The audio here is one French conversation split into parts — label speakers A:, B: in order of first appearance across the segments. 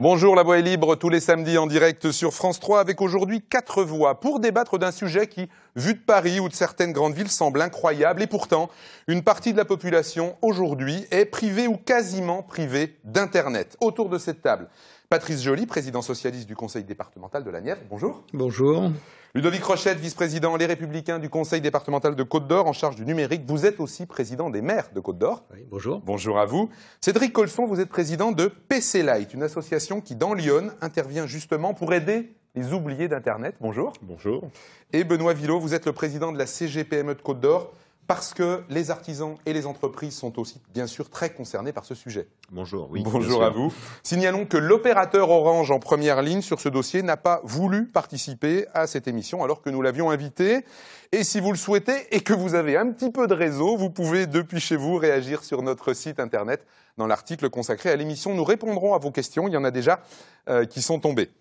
A: Bonjour, La Voix est libre, tous les samedis en direct sur France 3, avec aujourd'hui 4 voix pour débattre d'un sujet qui, vu de Paris ou de certaines grandes villes, semble incroyable. Et pourtant, une partie de la population, aujourd'hui, est privée ou quasiment privée d'Internet. Autour de cette table, Patrice Joly, président socialiste du conseil départemental de la Nièvre. Bonjour. Bonjour. Ludovic Rochette, vice-président Les Républicains du conseil départemental de Côte-d'Or, en charge du numérique. Vous êtes aussi président des maires de Côte-d'Or.
B: Oui, bonjour.
A: Bonjour à vous. Cédric Colson, vous êtes président de PC Light, une association qui, dans Lyon, intervient justement pour aider les oubliés d'Internet. Bonjour.
C: Bonjour.
A: Et Benoît Villot, vous êtes le président de la CGPME de Côte-d'Or, parce que les artisans et les entreprises sont aussi, bien sûr, très concernés par ce sujet.
C: Bonjour, oui.
A: Bonjour à vous. Signalons que l'opérateur Orange en première ligne sur ce dossier n'a pas voulu participer à cette émission alors que nous l'avions invité. Et si vous le souhaitez et que vous avez un petit peu de réseau, vous pouvez depuis chez vous réagir sur notre site internet dans l'article consacré à l'émission. Nous répondrons à vos questions, il y en a déjà qui sont tombées.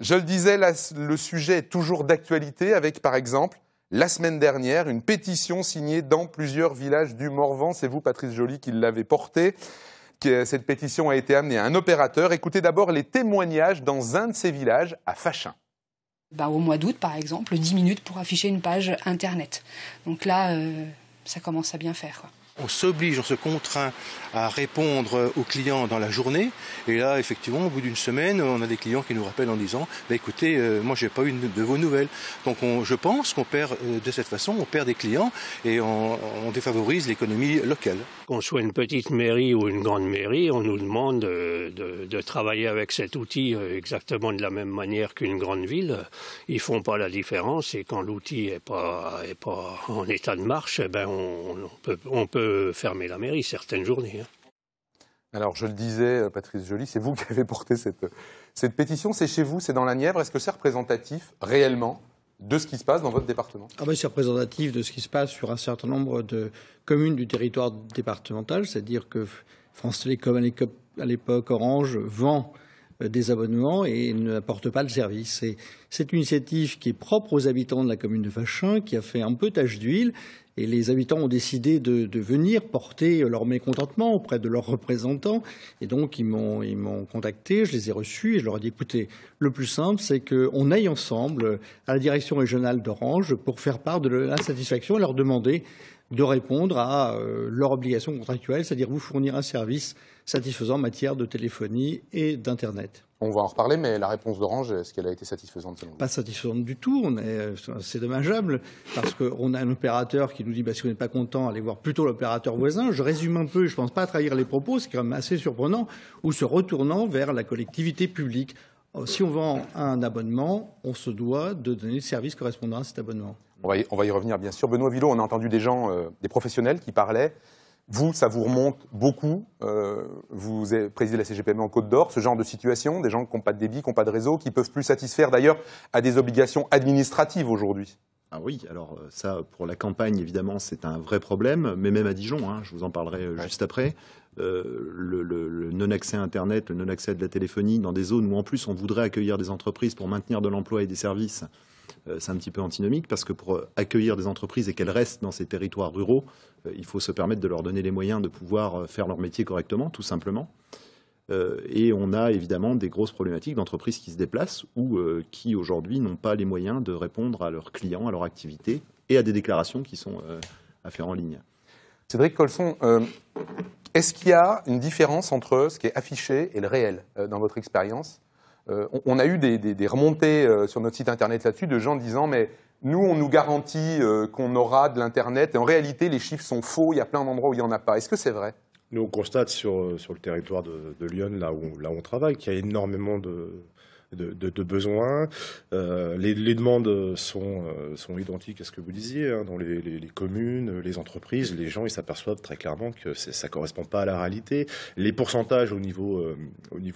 A: Je le disais, le sujet est toujours d'actualité avec, par exemple, la semaine dernière, une pétition signée dans plusieurs villages du Morvan. C'est vous, Patrice Joly, qui l'avez portée. Cette pétition a été amenée à un opérateur. Écoutez d'abord les témoignages dans un de ces villages, à Fachin.
D: Au mois d'août, par exemple, 10 minutes pour afficher une page Internet. Donc là, ça commence à bien faire, quoi.
E: On s'oblige, on se contraint à répondre aux clients dans la journée. Et là, effectivement, au bout d'une semaine, on a des clients qui nous rappellent en disant écoutez, moi, j'ai pas eu de vos nouvelles. Donc, je pense qu'on perd, de cette façon, on perd des clients et on défavorise l'économie locale.
B: Qu'on soit une petite mairie ou une grande mairie, on nous demande de travailler avec cet outil exactement de la même manière qu'une grande ville. Ils font pas la différence et quand l'outil est pas en état de marche, on peut fermer la mairie certaines journées.
A: Alors, je le disais, Patrice Joly, c'est vous qui avez porté cette pétition. C'est chez vous, c'est dans la Nièvre. Est-ce que c'est représentatif, réellement, de ce qui se passe dans votre département ?
F: C'est représentatif de ce qui se passe sur un certain nombre de communes du territoire départemental. C'est-à-dire que France Télécom, à l'époque, Orange, vend des abonnements et n'apporte pas le service. Et c'est une initiative qui est propre aux habitants de la commune de Fachin, qui a fait un peu tache d'huile. Et les habitants ont décidé de venir porter leur mécontentement auprès de leurs représentants. Et donc, ils m'ont contacté, je les ai reçus et je leur ai dit, écoutez, le plus simple, c'est qu'on aille ensemble à la direction régionale d'Orange pour faire part de l'insatisfaction et leur demander de répondre à leur obligation contractuelle, c'est-à-dire vous fournir un service satisfaisant en matière de téléphonie et d'Internet.
A: On va en reparler, mais la réponse d'Orange, est-ce qu'elle a été satisfaisante selon vous ?
F: Pas satisfaisante du tout. C'est dommageable parce qu'on a un opérateur qui nous dit si vous n'êtes pas content, allez voir plutôt l'opérateur voisin. Je résume un peu, je ne pense pas à trahir les propos, c'est quand même assez surprenant, ou se retournant vers la collectivité publique. Si on vend un abonnement, on se doit de donner le service correspondant à cet abonnement.
A: On va y revenir, bien sûr. Benoît Villot, on a entendu des gens, des professionnels qui parlaient. Vous, ça vous remonte beaucoup. Vous présidez la CGPME en Côte-d'Or. Ce genre de situation, des gens qui n'ont pas de débit, qui n'ont pas de réseau, qui ne peuvent plus satisfaire d'ailleurs à des obligations administratives aujourd'hui.
C: Ah oui, alors ça, pour la campagne, évidemment, c'est un vrai problème. Mais même à Dijon, je vous en parlerai juste après. Le non-accès à Internet, le non-accès à de la téléphonie dans des zones où en plus on voudrait accueillir des entreprises pour maintenir de l'emploi et des services, c'est un petit peu antinomique parce que pour accueillir des entreprises et qu'elles restent dans ces territoires ruraux, il faut se permettre de leur donner les moyens de pouvoir faire leur métier correctement, tout simplement. Et on a évidemment des grosses problématiques d'entreprises qui se déplacent ou qui aujourd'hui n'ont pas les moyens de répondre à leurs clients, à leur activité et à des déclarations qui sont à faire en ligne.
A: Cédric Colson, est-ce qu'il y a une différence entre ce qui est affiché et le réel dans votre expérience ? On a eu des remontées sur notre site internet là-dessus de gens disant mais nous on nous garantit qu'on aura de l'internet et en réalité les chiffres sont faux, il y a plein d'endroits où il n'y en a pas. Est-ce que c'est vrai ?
G: Nous on constate sur le territoire de Lyon, là où on travaille, qu'il y a énormément de besoins. Les demandes sont identiques à ce que vous disiez, dans les communes, les entreprises. Les gens ils s'aperçoivent très clairement que ça ne correspond pas à la réalité. Les pourcentages au niveau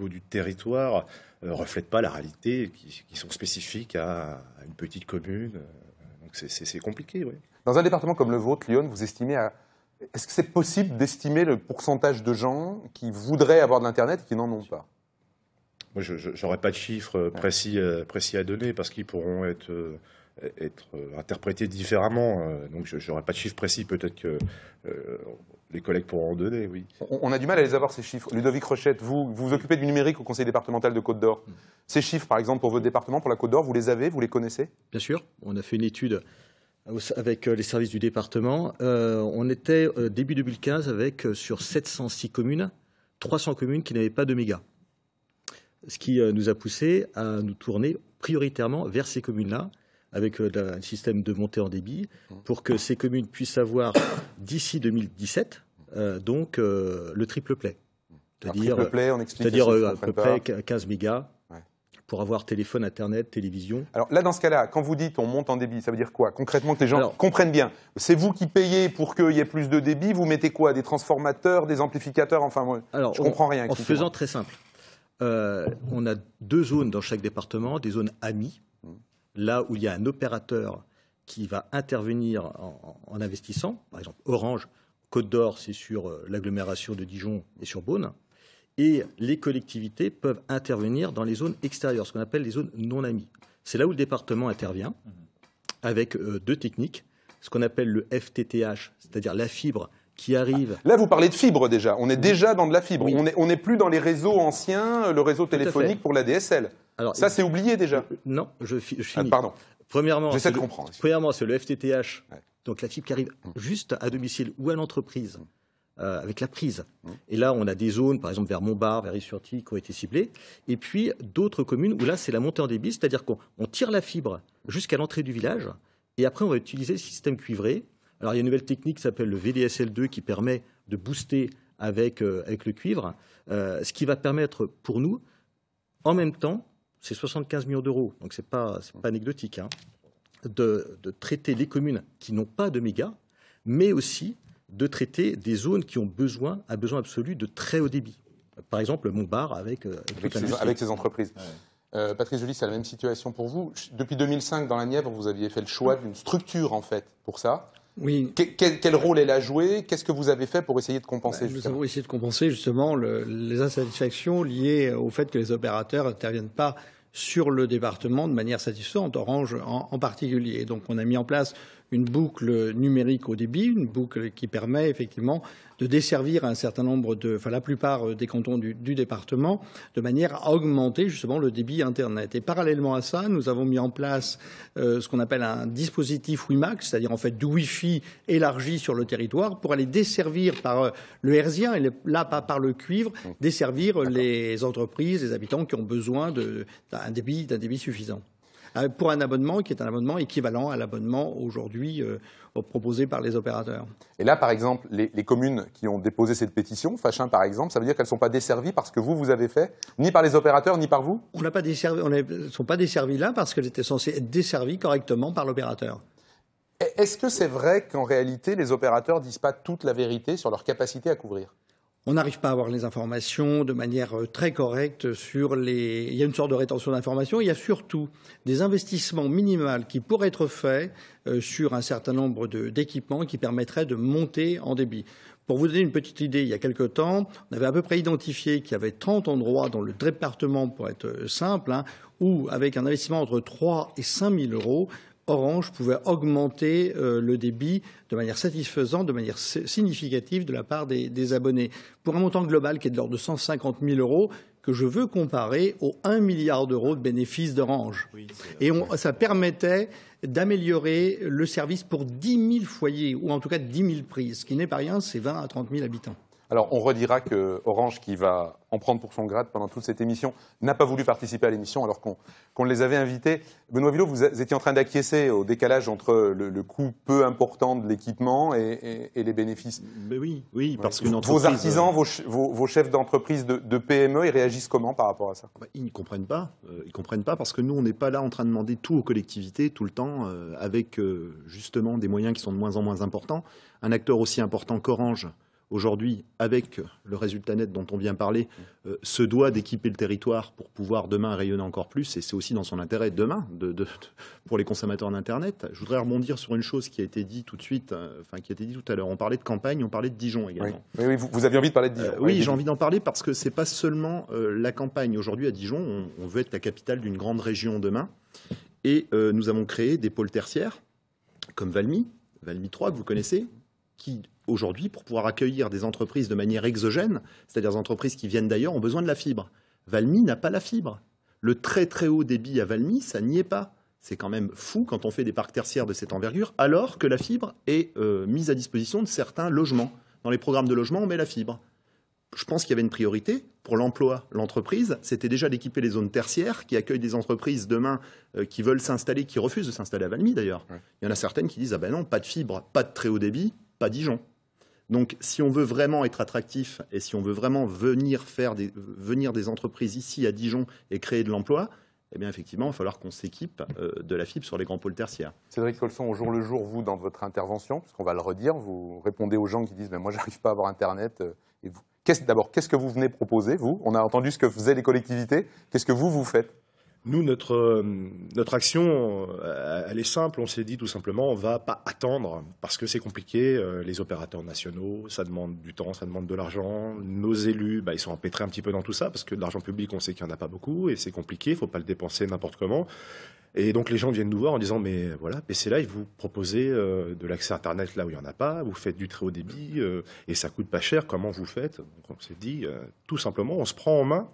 G: du territoire ne reflètent pas la réalité qui sont spécifiques à une petite commune. Donc c'est compliqué, oui.
A: Dans un département comme le vôtre, Lyon, vous estimez est-ce que c'est possible d'estimer le pourcentage de gens qui voudraient avoir de l'Internet et qui n'en ont pas ?
G: Moi, je n'aurais pas de chiffres précis à donner parce qu'ils pourront être être interprété différemment. Donc je n'aurai pas de chiffre précis, peut-être que les collègues pourront en donner, oui.
A: On a du mal à les avoir, ces chiffres. Ludovic Rochette, vous vous occupez du numérique au Conseil départemental de Côte-d'Or. Ces chiffres, par exemple, pour votre département, pour la Côte-d'Or, vous les avez, vous les connaissez?
H: Bien sûr, on a fait une étude avec les services du département. On était début 2015 avec sur 706 communes, 300 communes qui n'avaient pas de méga. Ce qui nous a poussé à nous tourner prioritairement vers ces communes-là, avec un système de montée en débit, pour que ces communes puissent avoir, d'ici 2017, le triple play.
A: C'est-à-dire
H: à peu près 15 mégas pour avoir téléphone, Internet, télévision.
A: Alors là, dans ce cas-là, quand vous dites on monte en débit, ça veut dire quoi? Concrètement, que les gens comprennent bien. C'est vous qui payez pour qu'il y ait plus de débit? Vous mettez quoi? Des transformateurs, des amplificateurs? Enfin, moi, je comprends rien.
H: En faisant très simple. On a 2 zones dans chaque département, des zones amies, là où il y a un opérateur qui va intervenir en investissant. Par exemple, Orange, Côte d'Or, c'est sur l'agglomération de Dijon et sur Beaune. Et les collectivités peuvent intervenir dans les zones extérieures, ce qu'on appelle les zones non amies. C'est là où le département intervient, avec 2 techniques, ce qu'on appelle le FTTH, c'est-à-dire la fibre qui arrive.
A: Là, vous parlez de fibre déjà. On est déjà dans de la fibre. Oui. On n'est plus dans les réseaux anciens, le réseau téléphonique pour la DSL. Alors, ça, c'est oublié déjà.
H: Non, je finis.
A: Pardon.
H: Premièrement,
A: j'essaie de comprendre.
H: Premièrement, c'est le FTTH, donc la fibre qui arrive juste à domicile ou à l'entreprise. Avec la prise. Et là, on a des zones, par exemple vers Montbard, vers Is-sur-Tille, qui ont été ciblées. Et puis d'autres communes où là, c'est la montée en débit, c'est-à-dire qu'on tire la fibre jusqu'à l'entrée du village. Et après, on va utiliser le système cuivré. Alors, il y a une nouvelle technique qui s'appelle le VDSL2 qui permet de booster avec le cuivre. Ce qui va permettre pour nous, en même temps, c'est 75 millions d'euros, donc c'est pas anecdotique, de traiter les communes qui n'ont pas de méga, mais aussi de traiter des zones qui ont besoin absolu de très haut débit. Par exemple, Montbard avec
A: ces entreprises. Ouais. Patrice Joly, c'est la même situation pour vous. Depuis 2005, dans la Nièvre, vous aviez fait le choix d'une structure, en fait, pour ça.
F: Oui.
A: Quel rôle elle a joué? Qu'est-ce que vous avez fait pour essayer de compenser?
F: Nous avons essayé de compenser, justement, les insatisfactions liées au fait que les opérateurs n'interviennent pas sur le département de manière satisfaisante, Orange en particulier. Donc, on a mis en place une boucle numérique au débit, une boucle qui permet effectivement de desservir un certain nombre la plupart des cantons du département, de manière à augmenter justement le débit Internet. Et parallèlement à ça, nous avons mis en place ce qu'on appelle un dispositif WiMAX, c'est-à-dire en fait du Wi-Fi élargi sur le territoire pour aller desservir par le hertzien, et là pas par le cuivre, desservir les entreprises, les habitants qui ont besoin d'un débit suffisant. Pour un abonnement qui est un abonnement équivalent à l'abonnement aujourd'hui proposé par les opérateurs.
A: Et là, par exemple, les communes qui ont déposé cette pétition, Fachin par exemple, ça veut dire qu'elles ne sont pas desservies parce que vous avez fait, ni par les opérateurs, ni par vous?
F: On ne sont pas desservies là parce qu'elles étaient censées être desservies correctement par l'opérateur.
A: Est-ce que c'est vrai qu'en réalité, les opérateurs ne disent pas toute la vérité sur leur capacité à couvrir?
F: On n'arrive pas à avoir les informations de manière très correcte sur Il y a une sorte de rétention d'informations. Il y a surtout des investissements minimaux qui pourraient être faits sur un certain nombre d'équipements qui permettraient de monter en débit. Pour vous donner une petite idée, il y a quelque temps, on avait à peu près identifié qu'il y avait 30 endroits dans le département, pour être simple, où, avec un investissement entre 3 et 5 000 euros, Orange pouvait augmenter le débit de manière satisfaisante, de manière significative de la part des abonnés, pour un montant global qui est de l'ordre de 150 000 euros, que je veux comparer aux 1 milliard d'euros de bénéfices d'Orange. Oui, et ça permettait d'améliorer le service pour 10 000 foyers, ou en tout cas 10 000 prises, ce qui n'est pas rien, c'est 20 à 30 000 habitants.
A: Alors, on redira que Orange, qui va en prendre pour son grade pendant toute cette émission, n'a pas voulu participer à l'émission alors qu'on les avait invités. Benoît Villot, vous étiez en train d'acquiescer au décalage entre le coût peu important de l'équipement et les bénéfices.
C: Mais oui, parce qu'une entreprise...
A: Vos artisans, vos chefs d'entreprise de PME, ils réagissent comment par rapport à ça?
C: Ils ne comprennent pas. Ils comprennent pas parce que nous, on n'est pas là en train de demander tout aux collectivités tout le temps, avec justement des moyens qui sont de moins en moins importants. Un acteur aussi important qu'Orange, aujourd'hui, avec le résultat net dont on vient parler, se doit d'équiper le territoire pour pouvoir demain rayonner encore plus. Et c'est aussi dans son intérêt demain pour les consommateurs d'Internet. Je voudrais rebondir sur une chose qui a été dit tout de suite, qui a été dit tout à l'heure. On parlait de campagne, on parlait de Dijon également.
A: Oui, vous aviez envie de parler de Dijon.
C: Oui, j'ai envie d'en parler parce que c'est pas seulement la campagne. Aujourd'hui, à Dijon, on veut être la capitale d'une grande région demain. Et nous avons créé des pôles tertiaires, comme Valmy 3, que vous connaissez, qui, aujourd'hui, pour pouvoir accueillir des entreprises de manière exogène, c'est-à-dire des entreprises qui viennent d'ailleurs, ont besoin de la fibre. Valmy n'a pas la fibre. Le très très haut débit à Valmy, ça n'y est pas. C'est quand même fou quand on fait des parcs tertiaires de cette envergure, alors que la fibre est mise à disposition de certains logements. Dans les programmes de logement, on met la fibre. Je pense qu'il y avait une priorité pour l'emploi, l'entreprise. C'était déjà d'équiper les zones tertiaires qui accueillent des entreprises demain qui veulent s'installer, qui refusent de s'installer à Valmy d'ailleurs. Ouais. Il y en a certaines qui disent « Ah ben non, pas de fibre, pas de très haut débit, pas Dijon ». Donc si on veut vraiment être attractif et si on veut vraiment venir des entreprises ici à Dijon et créer de l'emploi, eh bien effectivement, il va falloir qu'on s'équipe de la fibre sur les grands pôles tertiaires.
A: Cédric Colson, au jour le jour, vous, dans votre intervention, puisqu'on va le redire, vous répondez aux gens qui disent « Moi, j'arrive pas à avoir Internet. » Et vous, d'abord, qu'est-ce que vous venez proposer, vous? On a entendu ce que faisaient les collectivités. Qu'est-ce que vous faites?
G: Nous, notre action, elle est simple. On s'est dit tout simplement, on ne va pas attendre parce que c'est compliqué. Les opérateurs nationaux, ça demande du temps, ça demande de l'argent. Nos élus, ils sont empêtrés un petit peu dans tout ça parce que de l'argent public, on sait qu'il n'y en a pas beaucoup et c'est compliqué. Il ne faut pas le dépenser n'importe comment. Et donc les gens viennent nous voir en disant mais voilà, PC Live, vous proposez de l'accès à Internet là où il n'y en a pas, vous faites du très haut débit et ça coûte pas cher, comment vous faites? Donc on s'est dit tout simplement, on se prend en main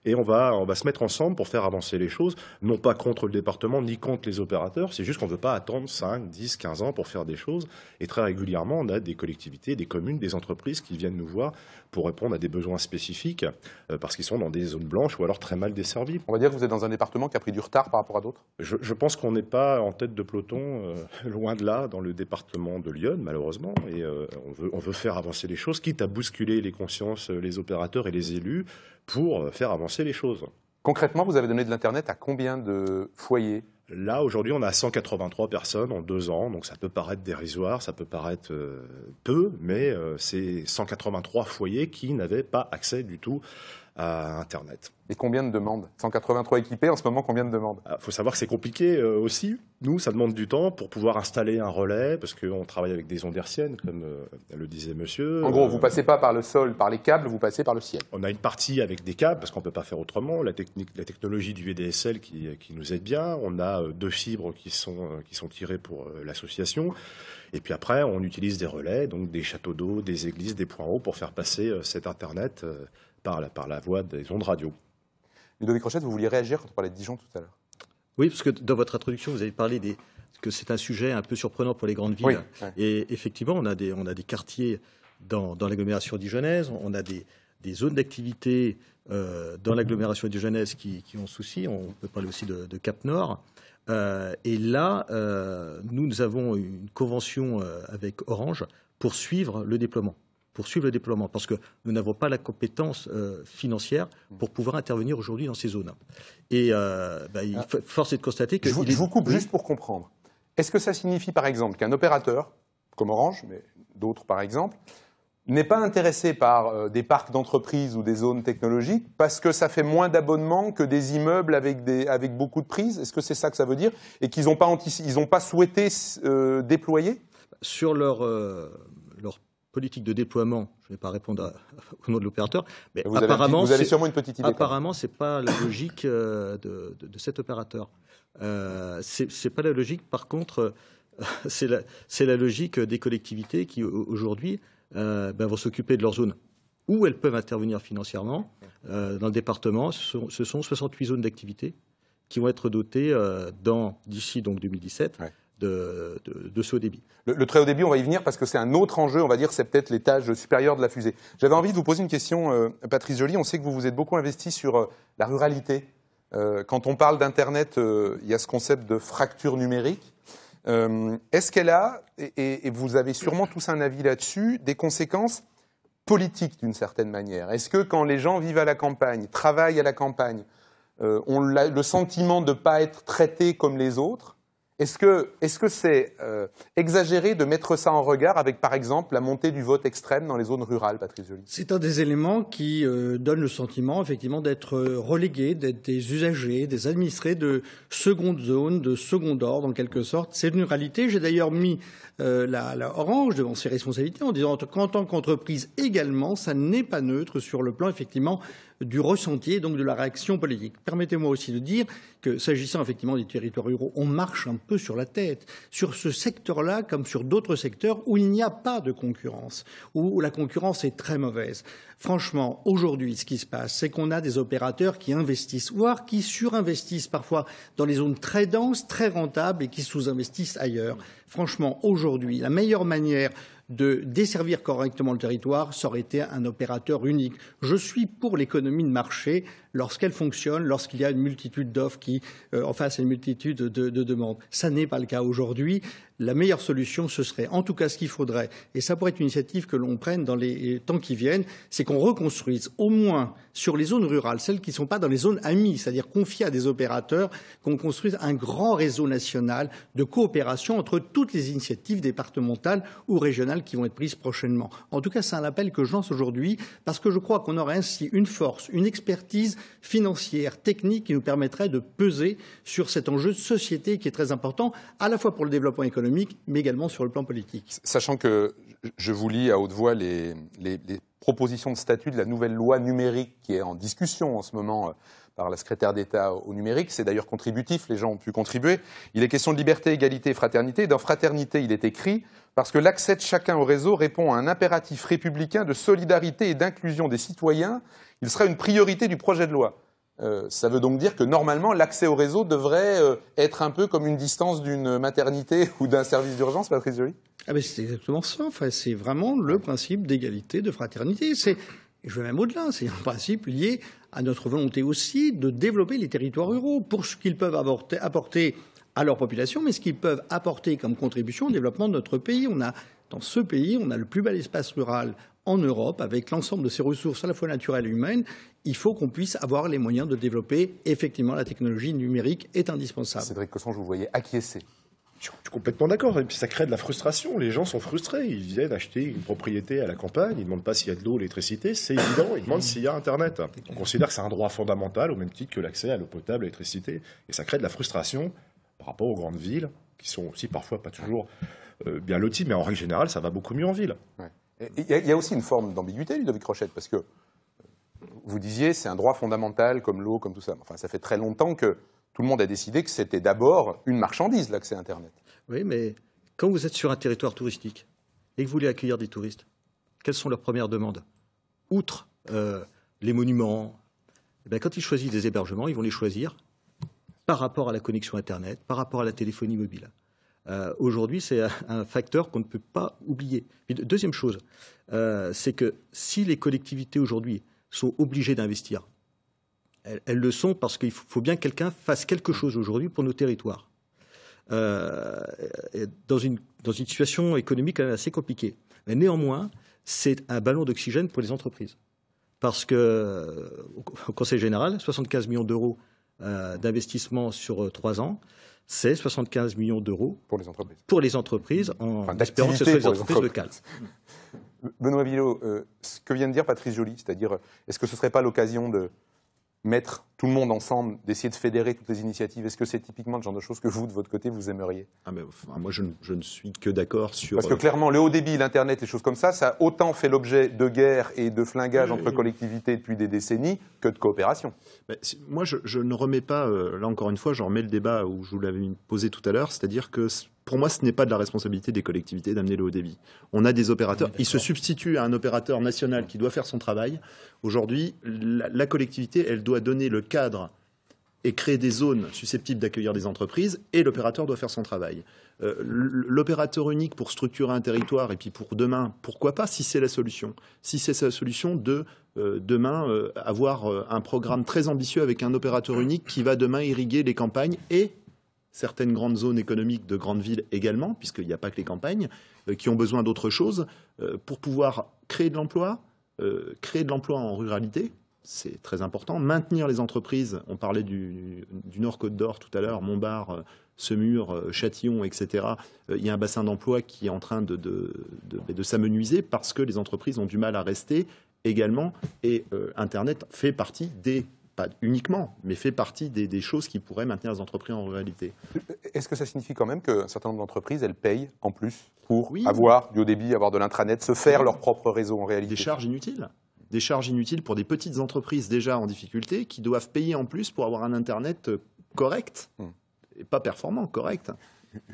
G: et on va se mettre ensemble pour faire avancer les choses, non pas contre le département ni contre les opérateurs, c'est juste qu'on ne veut pas attendre 5, 10, 15 ans pour faire des choses. Et très régulièrement, on a des collectivités, des communes, des entreprises qui viennent nous voir pour répondre à des besoins spécifiques parce qu'ils sont dans des zones blanches ou alors très mal desservies.
A: On va dire que vous êtes dans un département qui a pris du retard par rapport à d'autres?
G: Je pense qu'on n'est pas en tête de peloton, loin de là, dans le département de Lyon, malheureusement. Et on veut faire avancer les choses, quitte à bousculer les consciences, les opérateurs et les élus, pour faire avancer les choses.
A: Concrètement, vous avez donné de l'Internet à combien de foyers?
G: Là, aujourd'hui, on a 183 personnes en 2 ans, donc ça peut paraître dérisoire, ça peut paraître peu, mais c'est 183 foyers qui n'avaient pas accès du tout à Internet.
A: Et combien de demandes? 183 équipés, en ce moment, combien de demandes?
G: Il faut savoir que c'est compliqué aussi. Nous, ça demande du temps pour pouvoir installer un relais, parce qu'on travaille avec des ondes hertziennes, comme le disait monsieur.
A: En gros, vous ne passez pas par le sol, par les câbles, vous passez par le ciel.
G: On a une partie avec des câbles, parce qu'on ne peut pas faire autrement. La technologie du VDSL qui nous aide bien. On a 2 fibres qui sont tirées pour l'association. Et puis après, on utilise des relais, donc des châteaux d'eau, des églises, des points hauts, pour faire passer cet Internet par la voie des ondes radio.
A: Ludovic Rochette, vous vouliez réagir quand on parlait de Dijon tout à l'heure?
H: Oui, parce que dans votre introduction, vous avez parlé que c'est un sujet un peu surprenant pour les grandes villes. Oui, ouais. Et effectivement, on a des quartiers dans l'agglomération dijonnaise, on a des zones d'activité dans l'agglomération dijonnaise qui ont souci. On peut parler aussi de Cap Nord. Et là, nous avons une convention avec Orange pour suivre le déploiement. Parce que nous n'avons pas la compétence financière pour pouvoir intervenir aujourd'hui dans ces zones. Et force est de constater que...
A: Je vous coupe juste pour comprendre. Est-ce que ça signifie, par exemple, qu'un opérateur, comme Orange, mais d'autres par exemple, n'est pas intéressé par des parcs d'entreprises ou des zones technologiques parce que ça fait moins d'abonnements que des immeubles avec beaucoup de prises? Est-ce que c'est ça que ça veut dire? Et qu'ils n'ont pas souhaité déployer?
H: Sur leur politique de déploiement, je ne vais pas répondre au nom de l'opérateur, mais
A: vous avez sûrement une petite idée.
H: Apparemment, ce n'est pas la logique de cet opérateur. C'est pas la logique, par contre, c'est la logique des collectivités qui, aujourd'hui, vont s'occuper de leur zone où elles peuvent intervenir financièrement. Dans le département, ce sont 68 zones d'activité qui vont être dotées d'ici donc 2017. Ouais. De ce haut débit.
A: Le très haut débit, on va y venir parce que c'est un autre enjeu, on va dire, c'est peut-être l'étage supérieur de la fusée. J'avais envie de vous poser une question, Patrice Joly. On sait que vous vous êtes beaucoup investi sur la ruralité. Quand on parle d'Internet, il y a ce concept de fracture numérique. Est-ce qu'elle a, et vous avez sûrement tous un avis là-dessus, des conséquences politiques d'une certaine manière? Est-ce que quand les gens vivent à la campagne, travaillent à la campagne, ont le sentiment de ne pas être traités comme les autres? Est-ce que c'est exagéré de mettre ça en regard avec, par exemple, la montée du vote extrême dans les zones rurales, Patrice Joly?
F: C'est un des éléments qui donne le sentiment, effectivement, d'être relégués, d'être des usagers, des administrés de seconde zone, de second ordre, en quelque sorte. C'est une réalité. J'ai d'ailleurs mis la Orange devant ses responsabilités en disant qu'en tant qu'entreprise également, ça n'est pas neutre sur le plan, effectivement, du ressenti et donc de la réaction politique. Permettez-moi aussi de dire que, s'agissant effectivement des territoires ruraux, on marche un peu sur la tête. Sur ce secteur-là, comme sur d'autres secteurs où il n'y a pas de concurrence, où la concurrence est très mauvaise. Franchement, aujourd'hui, ce qui se passe, c'est qu'on a des opérateurs qui investissent, voire qui surinvestissent parfois dans les zones très denses, très rentables et qui sous-investissent ailleurs. Franchement, aujourd'hui, la meilleure manière de desservir correctement le territoire, ça aurait été un opérateur unique. Je suis pour l'économie de marché lorsqu'elle fonctionne, lorsqu'il y a une multitude d'offres qui en face à une multitude de demandes. Ça n'est pas le cas aujourd'hui. La meilleure solution, ce serait, en tout cas ce qu'il faudrait, et ça pourrait être une initiative que l'on prenne dans les temps qui viennent, c'est qu'on reconstruise au moins sur les zones rurales, celles qui ne sont pas dans les zones amies, c'est-à-dire confiées à des opérateurs, qu'on construise un grand réseau national de coopération entre toutes les initiatives départementales ou régionales qui vont être prises prochainement. En tout cas, c'est un appel que je lance aujourd'hui parce que je crois qu'on aurait ainsi une force, une expertise financière, technique qui nous permettrait de peser sur cet enjeu de société qui est très important, à la fois pour le développement économique, mais également sur le plan politique.
A: Sachant que je vous lis à haute voix les propositions de statut de la nouvelle loi numérique qui est en discussion en ce moment par la secrétaire d'État au numérique. C'est d'ailleurs contributif, les gens ont pu contribuer. Il est question de liberté, égalité et fraternité. Dans fraternité, il est écrit « Parce que l'accès de chacun au réseau répond à un impératif républicain de solidarité et d'inclusion des citoyens, il sera une priorité du projet de loi ». Ça veut donc dire que normalement l'accès au réseau devrait être un peu comme une distance d'une maternité ou d'un service d'urgence, Patrice Joly?
F: C'est exactement ça. Enfin, c'est vraiment le principe d'égalité, de fraternité. Je vais même au-delà, c'est un principe lié à notre volonté aussi de développer les territoires ruraux pour ce qu'ils peuvent apporter à leur population, mais ce qu'ils peuvent apporter comme contribution au développement de notre pays. Dans ce pays, on a le plus bel espace rural en Europe, avec l'ensemble de ses ressources à la fois naturelles et humaines. Il faut qu'on puisse avoir les moyens de développer. Effectivement, la technologie numérique est indispensable.
A: Cédric Cosson, je vous voyais acquiescer.
G: Je suis complètement d'accord. Et puis ça crée de la frustration. Les gens sont frustrés. Ils viennent acheter une propriété à la campagne. Ils ne demandent pas s'il y a de l'eau, l'électricité. C'est évident. Ils demandent s'il y a Internet. On considère que c'est un droit fondamental au même titre que l'accès à l'eau potable, à l'électricité. Et ça crée de la frustration par rapport aux grandes villes, qui sont aussi parfois pas toujours bien loties. Mais en règle générale, ça va beaucoup mieux en ville.
A: Ouais. Il y a aussi une forme d'ambiguïté, Ludovic Rochette, parce que vous disiez c'est un droit fondamental comme l'eau, comme tout ça. Enfin, ça fait très longtemps que tout le monde a décidé que c'était d'abord une marchandise, l'accès à Internet.
H: Oui, mais quand vous êtes sur un territoire touristique et que vous voulez accueillir des touristes, quelles sont leurs premières demandes? Outre les monuments, quand ils choisissent des hébergements, ils vont les choisir par rapport à la connexion Internet, par rapport à la téléphonie mobile. Aujourd'hui, c'est un facteur qu'on ne peut pas oublier. Puis, deuxième chose, c'est que si les collectivités aujourd'hui sont obligées d'investir, elles le sont parce qu'il faut bien que quelqu'un fasse quelque chose aujourd'hui pour nos territoires. Dans une situation économique assez compliquée. Mais néanmoins, c'est un ballon d'oxygène pour les entreprises. Parce que, au Conseil général, 75 millions d'euros d'investissement sur 3 ans, c'est 75 millions d'euros pour les entreprises, en espérant que ce soit les entreprises locales.
A: Benoît Villot, ce que vient de dire Patrice Joly, c'est-à-dire, est-ce que ce ne serait pas l'occasion de mettre tout le monde ensemble, d'essayer de fédérer toutes les initiatives? Est-ce que c'est typiquement le genre de choses que vous, de votre côté, vous aimeriez?
C: Moi, je ne suis que d'accord sur...
A: Parce que clairement, le haut débit, l'Internet, les choses comme ça, ça a autant fait l'objet de guerres et de flingage entre collectivités depuis des décennies que de coopération.
C: Moi, je ne remets pas, là encore une fois, je remets le débat où je vous l'avais posé tout à l'heure, c'est-à-dire que pour moi, ce n'est pas de la responsabilité des collectivités d'amener le haut débit. On a des opérateurs, ils se substituent à un opérateur national qui doit faire son travail. Aujourd'hui, la collectivité, elle doit donner le cadre et créer des zones susceptibles d'accueillir des entreprises, et l'opérateur doit faire son travail. L'opérateur unique pour structurer un territoire, et puis pour demain, pourquoi pas, si c'est la solution. Si c'est la solution de demain avoir un programme très ambitieux avec un opérateur unique qui va demain irriguer les campagnes et certaines grandes zones économiques de grandes villes également, puisqu'il n'y a pas que les campagnes, qui ont besoin d'autre chose, pour pouvoir créer de l'emploi en ruralité, c'est très important. Maintenir les entreprises, on parlait du Nord-Côte d'Or tout à l'heure, Montbard, Semur, Châtillon, etc. Il y a un bassin d'emploi qui est en train de s'amenuiser parce que les entreprises ont du mal à rester également. Et Internet fait partie pas uniquement, mais fait partie des choses qui pourraient maintenir les entreprises en ruralité.
A: Est-ce que ça signifie quand même qu'un certain nombre d'entreprises, elles payent en plus pour avoir du haut débit, avoir de l'intranet, se faire leur propre réseau en réalité?
C: Des charges inutiles. des charges inutiles pour des petites entreprises déjà en difficulté qui doivent payer en plus pour avoir un Internet correct, et pas performant, correct.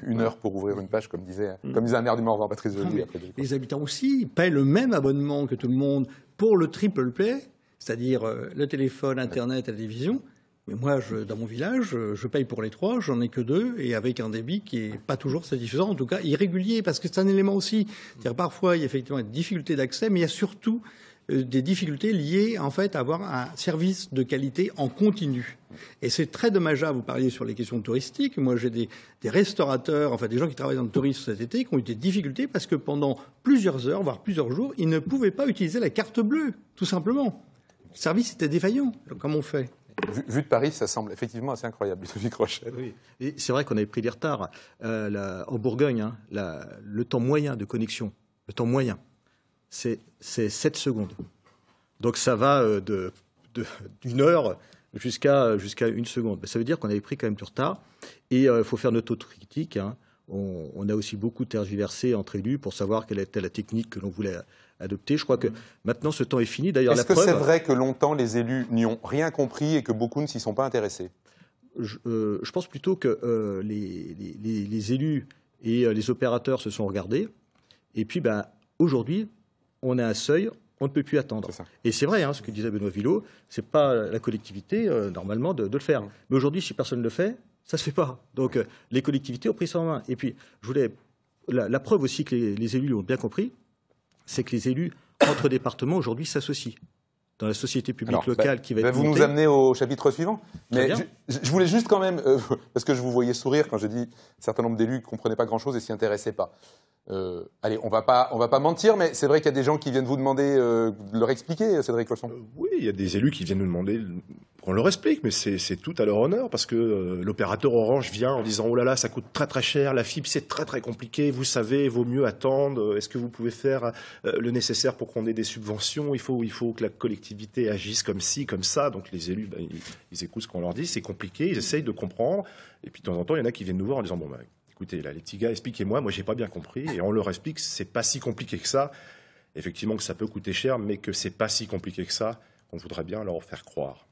A: 1 heure pour ouvrir une page, comme disait un maire du Morvan, Patrice Joly.
F: Les habitants aussi paient le même abonnement que tout le monde pour le triple play, c'est-à-dire le téléphone, Internet et la télévision. Mais moi, dans mon village, je paye pour les 3, j'en ai que 2, et avec un débit qui est pas toujours satisfaisant, en tout cas irrégulier, parce que c'est un élément aussi. C'est-à-dire parfois, il y a effectivement des difficultés d'accès, mais il y a surtout des difficultés liées en fait à avoir un service de qualité en continu. Et c'est très dommageable. Vous parliez sur les questions touristiques. Moi, j'ai des restaurateurs, enfin des gens qui travaillent dans le tourisme cet été, qui ont eu des difficultés parce que pendant plusieurs heures, voire plusieurs jours, ils ne pouvaient pas utiliser la carte bleue, tout simplement. Le service était défaillant. Alors, comment on fait ?
A: Vu de Paris, ça semble effectivement assez incroyable, Ludovic Rochelle.
H: Oui. Et c'est vrai qu'on avait pris des retards. En Bourgogne, hein, le temps moyen de connexion, c'est 7 secondes. Donc ça va d'une heure jusqu'à 1 seconde. Ça veut dire qu'on avait pris quand même du retard. Et il faut faire notre autocritique. Hein. On a aussi beaucoup tergiversé entre élus pour savoir quelle était la technique que l'on voulait adopter. Je crois que maintenant ce temps est fini. D'ailleurs,
A: est-ce que c'est vrai que longtemps les élus n'y ont rien compris et que beaucoup ne s'y sont pas intéressés ?
H: Je pense plutôt que les élus et les opérateurs se sont regardés. Et puis, aujourd'hui, on a un seuil, on ne peut plus attendre. Et c'est vrai, hein, ce que disait Benoît Villot, c'est pas la collectivité, normalement, de le faire. Mais aujourd'hui, si personne ne le fait, ça se fait pas. Donc, les collectivités ont pris ça en main. Et puis, la preuve aussi que les élus l'ont bien compris, c'est que les élus, entre départements, aujourd'hui, s'associent. Dans la société publique locale qui va être
A: vous
H: montée.
A: nous amenez au chapitre suivant. Mais
H: bien.
A: je voulais juste quand même, parce que je vous voyais sourire quand j'ai dit un certain nombre d'élus ne comprenaient pas grand-chose et s'y intéressaient pas. Allez, on va pas mentir, mais c'est vrai qu'il y a des gens qui viennent vous demander de leur expliquer, Cédric Colson.
G: Oui, il y a des élus qui viennent nous demander qu'on leur explique, mais c'est tout à leur honneur, parce que l'opérateur Orange vient en disant « Oh là là, ça coûte très très cher, la fibre c'est très très compliqué, vous savez, il vaut mieux attendre, est-ce que vous pouvez faire le nécessaire pour qu'on ait des subventions, il faut que la collectivité agisse comme ci, comme ça ». Donc les élus, ils écoutent ce qu'on leur dit, c'est compliqué, ils essayent de comprendre, et puis de temps en temps, il y en a qui viennent nous voir en disant « Bon, écoutez, là, les petits gars, expliquez-moi, moi j'ai pas bien compris », et on leur explique que c'est pas si compliqué que ça, effectivement que ça peut coûter cher, mais que c'est pas si compliqué que ça, qu'on voudrait bien leur faire croire.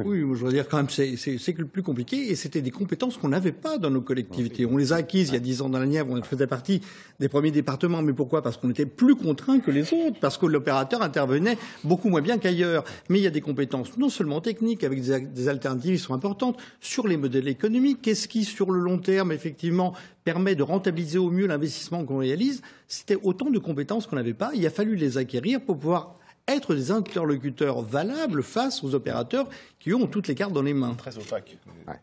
F: Oui, moi, je veux dire quand même, c'est le plus compliqué, et c'était des compétences qu'on n'avait pas dans nos collectivités. On les a acquises il y a 10 ans dans la Nièvre, on faisait partie des premiers départements, mais pourquoi ? Parce qu'on était plus contraints que les autres, parce que l'opérateur intervenait beaucoup moins bien qu'ailleurs. Mais il y a des compétences non seulement techniques, avec des alternatives qui sont importantes, sur les modèles économiques, qu'est-ce qui, sur le long terme, effectivement, permet de rentabiliser au mieux l'investissement qu'on réalise. C'était autant de compétences qu'on n'avait pas. Il a fallu les acquérir pour pouvoir être des interlocuteurs valables face aux opérateurs qui ont toutes les cartes dans les mains.
G: Très opaque.
A: Ouais.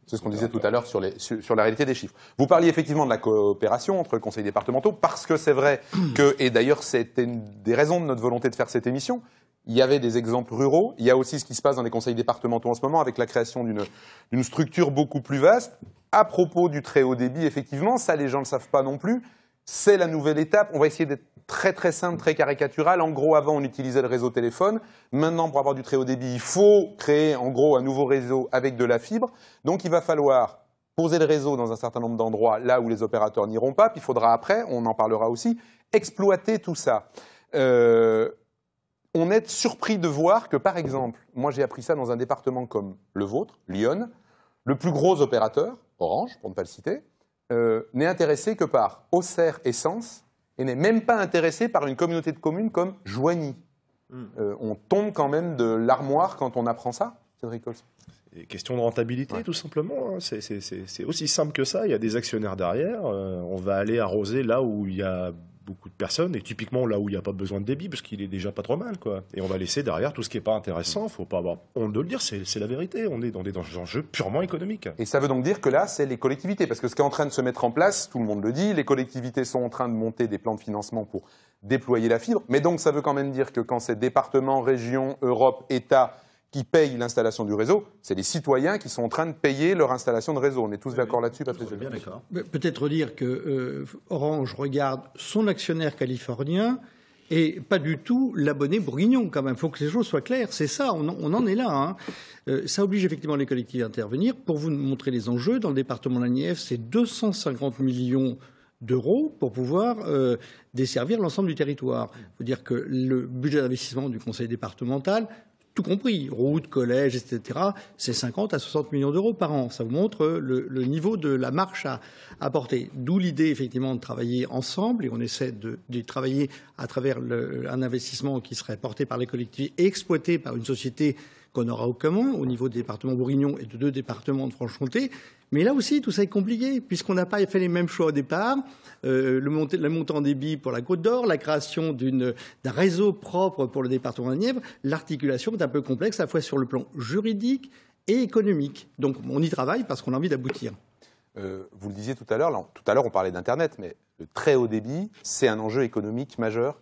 A: C'est ce qu'on disait tout à l'heure sur la réalité des chiffres. Vous parliez effectivement de la coopération entre les conseils départementaux, parce que c'est vrai que, et d'ailleurs c'était une des raisons de notre volonté de faire cette émission, il y avait des exemples ruraux, il y a aussi ce qui se passe dans les conseils départementaux en ce moment avec la création d'une structure beaucoup plus vaste. À propos du très haut débit, effectivement, ça les gens ne le savent pas non plus, c'est la nouvelle étape. On va essayer d'être très très simple, très caricatural. En gros, avant, on utilisait le réseau téléphone. Maintenant, pour avoir du très haut débit, il faut créer en gros un nouveau réseau avec de la fibre. Donc, il va falloir poser le réseau dans un certain nombre d'endroits, là où les opérateurs n'iront pas. Puis, il faudra après, on en parlera aussi, exploiter tout ça. On est surpris de voir que, par exemple, moi j'ai appris ça dans un département comme le vôtre, Lyon, le plus gros opérateur, Orange, pour ne pas le citer, n'est intéressé que par Auxerre et Sens, et n'est même pas intéressé par une communauté de communes comme Joigny. On tombe quand même de l'armoire quand on apprend ça, Cédric Colson.
G: C'est question de rentabilité, tout simplement. Hein. C'est aussi simple que ça. Il y a des actionnaires derrière. On va aller arroser là où il y a beaucoup de personnes, et typiquement là où il n'y a pas besoin de débit, parce qu'il est déjà pas trop mal, quoi. Et on va laisser derrière tout ce qui n'est pas intéressant. Il ne faut pas avoir honte de le dire, c'est la vérité. On est dans des enjeux purement économiques.
A: Et ça veut donc dire que là, c'est les collectivités, parce que ce qui est en train de se mettre en place, tout le monde le dit, les collectivités sont en train de monter des plans de financement pour déployer la fibre, mais donc ça veut quand même dire que quand c'est départements, régions, Europe, État qui payent l'installation du réseau, c'est les citoyens qui sont en train de payer leur installation de réseau. On est tous d'accord là-dessus, Patrice?
H: Bien d'accord.
F: Peut-être dire que Orange regarde son actionnaire californien et pas du tout l'abonné bourguignon, quand même. Il faut que les choses soient claires. C'est ça, on en est là. Hein. Ça oblige effectivement les collectivités à intervenir. Pour vous montrer les enjeux, dans le département de la Nièvre, c'est 250 millions d'euros pour pouvoir desservir l'ensemble du territoire. Il faut dire que le budget d'investissement du conseil départemental, tout compris, routes, collèges, etc., c'est 50 à 60 millions d'euros par an. Ça vous montre le niveau de la marche à porter. D'où l'idée, effectivement, de travailler ensemble, et on essaie de travailler à travers un investissement qui serait porté par les collectivités et exploité par une société qu'on aura au commun, au niveau des départements Bourguignon et de 2 départements de Franche-Comté. Mais là aussi, tout ça est compliqué, puisqu'on n'a pas fait les mêmes choix au départ. Le montant en débit pour la Côte d'Or, la création d'un réseau propre pour le département de la Nièvre, l'articulation est un peu complexe, à la fois sur le plan juridique et économique. Donc on y travaille parce qu'on a envie d'aboutir.
A: Vous le disiez tout à l'heure, on parlait d'Internet, mais le très haut débit, c'est un enjeu économique majeur.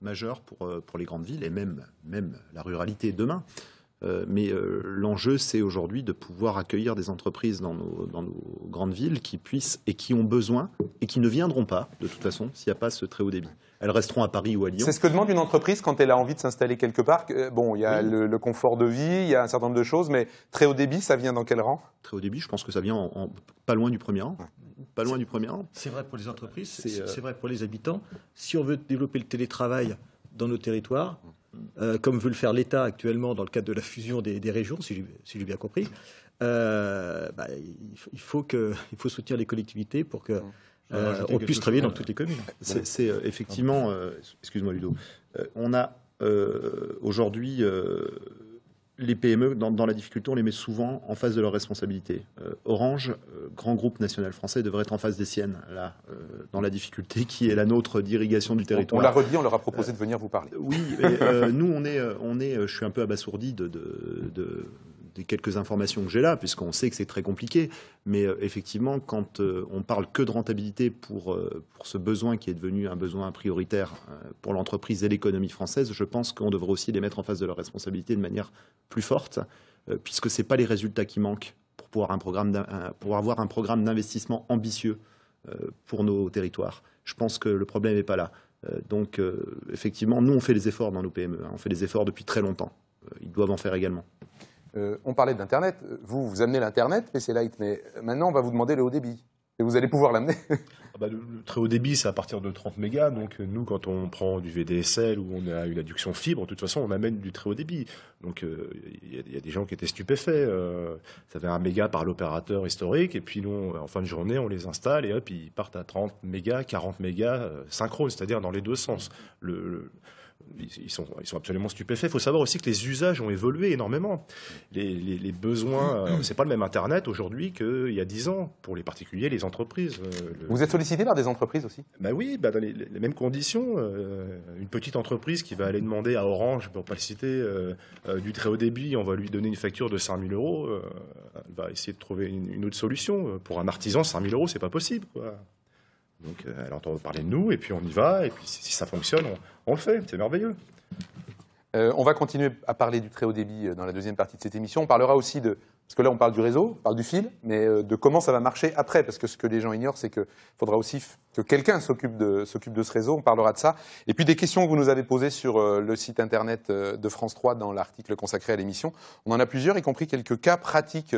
C: Majeur pour les grandes villes et même la ruralité demain. Mais l'enjeu, c'est aujourd'hui de pouvoir accueillir des entreprises dans nos grandes villes qui puissent et qui ont besoin et qui ne viendront pas, de toute façon, s'il n'y a pas ce très haut débit. Elles resteront à Paris ou à Lyon.
A: C'est ce que demande une entreprise quand elle a envie de s'installer quelque part. Bon, il y a le confort de vie, il y a un certain nombre de choses, mais très haut débit, ça vient dans quel rang? Très
C: haut débit, je pense que ça vient pas loin du premier rang. Pas loin du premier rang.
H: C'est vrai pour les entreprises, c'est vrai pour les habitants. Si on veut développer le télétravail dans nos territoires, comme veut le faire l'État actuellement dans le cadre de la fusion des régions, si j'ai bien compris, il faut soutenir les collectivités pour que on puisse travailler dans toutes les communes.
C: C'est effectivement, excuse-moi Ludo, on a aujourd'hui les PME, dans la difficulté, on les met souvent en face de leurs responsabilités. Orange, grand groupe national français, devrait être en face des siennes, là, dans la difficulté qui est la nôtre d'irrigation du territoire.
A: On l'a redit, on leur a proposé de venir vous parler.
C: Oui, nous, je suis un peu abasourdi des quelques informations que j'ai là, puisqu'on sait que c'est très compliqué. Mais effectivement, quand on parle que de rentabilité pour ce besoin qui est devenu un besoin prioritaire pour l'entreprise et l'économie française, je pense qu'on devrait aussi les mettre en face de leurs responsabilités de manière plus forte, puisque ce n'est pas les résultats qui manquent pour avoir un programme d'investissement ambitieux pour nos territoires. Je pense que le problème n'est pas là. Donc, effectivement, nous, on fait les efforts dans nos PME. On fait les efforts depuis très longtemps. Ils doivent en faire également.
A: On parlait d'Internet. Vous amenez l'Internet, PC Light, mais maintenant, on va vous demander le haut débit. Et vous allez pouvoir l'amener.
G: Le très haut débit, c'est à partir de 30 mégas. Donc, nous, quand on prend du VDSL ou on a une adduction fibre, de toute façon, on amène du très haut débit. Donc, il y a des gens qui étaient stupéfaits. Ça fait 1 méga par l'opérateur historique. Et puis, nous, en fin de journée, on les installe et hop, ils partent à 30 mégas, 40 mégas, synchrone, c'est-à-dire dans les deux sens. Ils sont absolument stupéfaits. Il faut savoir aussi que les usages ont évolué énormément. Les besoins, c'est pas le même Internet aujourd'hui qu'il y a 10 ans pour les particuliers, les entreprises.
A: Vous êtes sollicité par des entreprises aussi?
G: Oui, dans les mêmes conditions. Une petite entreprise qui va aller demander à Orange, pour ne pas le citer, du très haut débit, on va lui donner une facture de 5 000 €. Elle va essayer de trouver une autre solution. Pour un artisan, 5 000 €, c'est pas possible, quoi. Donc, elle entend parler de nous, et puis on y va, et puis si ça fonctionne, on le fait, c'est merveilleux.
A: On va continuer à parler du très haut débit dans la deuxième partie de cette émission. On parlera aussi parce que là on parle du réseau, on parle du fil, mais de comment ça va marcher après, parce que ce que les gens ignorent, c'est qu'il faudra aussi que quelqu'un s'occupe de ce réseau, on parlera de ça. Et puis des questions que vous nous avez posées sur le site internet de France 3 dans l'article consacré à l'émission. On en a plusieurs, y compris quelques cas pratiques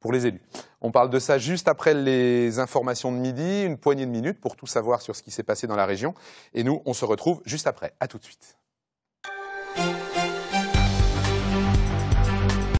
A: pour les élus. On parle de ça juste après les informations de midi, une poignée de minutes pour tout savoir sur ce qui s'est passé dans la région. Et nous, on se retrouve juste après. À tout de suite.